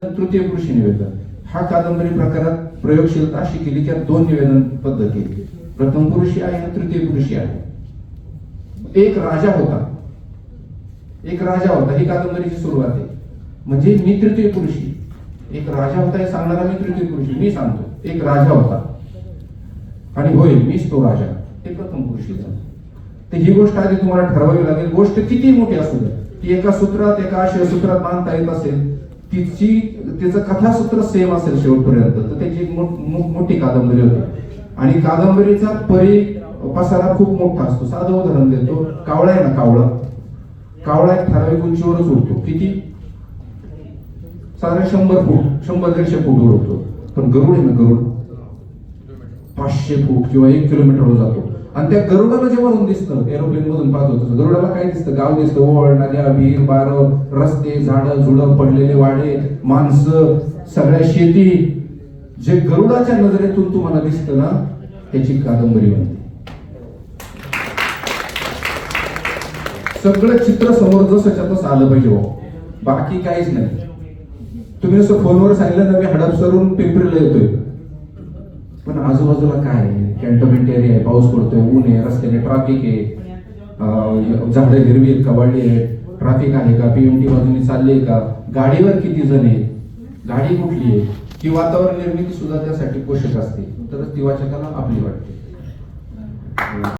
तृतीय पुरुषी निवेदन हा कादंबरी प्रकारात प्रयोगशीलता अशी केली की दोन निवेदन पद्धती, प्रथम पुरुषी आहे आणि तृतीय पुरुषी आहे. एक राजा होता ही कादंबरीची सुरुवात आहे. म्हणजे मी तृतीय पुरुषी, एक राजा होता हे सांगणारा मी तृतीय पुरुषी. मी सांगतो एक राजा होता आणि होय मीच तो राजा, हे प्रथम पुरुषीचं. तर ही गोष्ट आधी तुम्हाला ठरवावी लागेल. गोष्ट किती मोठी असू दे, ती एका सूत्रात एका शिवसूत्रात बांधता येत असेल, तिचं कथासूत्र सेम असेल शेवटपर्यंत, तर त्याची मोठी कादंबरी होती. आणि कादंबरीचा पसारा खूप मोठा असतो. साधं उदाहरण देतो. कावळा आहे ना, कावळा एक ठराविक उंचीवरच उडतो. किती? साधारण 100-150 फूट उडतो. पण गरुड आहे ना, गरुड 500 फूट किंवा 1 किलोमीटरवर जातो. आणि त्या गरुडाला जे वरून दिसतं, एरोप्लेन मधून पाहतो तसं गरुडाला काय दिसतं? गाव दिसतं, ओळ, नद्या, विहीर, बारव, रस्ते, झाडं झुडं, पडलेले वाडे, माणसं, सगळ्या शेती. जे गरुडाच्या नजरेतून तुम्हाला दिसतं ना, त्याची कादंबरी बनते. सगळं चित्र समोर जसं तसं आलं पाहिजे हो, बाकी काहीच नाही. तुम्ही असं फोनवर सांगितलं ना, मी हडपसरून पिंपरीला येतोय, पण आजूबाजूला काय आहे? कॅन्टोन्मेंट एरिया आहे, पाऊस पडतोय, ऊन आहे, रस्त्याने ट्रॅफिक आहे, झाडं हिरवी आहेत का, वाढली आहे, ट्रॅफिक आहे का, पीएमटी बाजूने चालली आहे का, गाडीवर किती जण आहेत, गाडी कुठली आहे, ही वातावरण निर्मिती सुद्धा त्यासाठी पोषक असते. तरच ती वाचकाला आपली वाटते.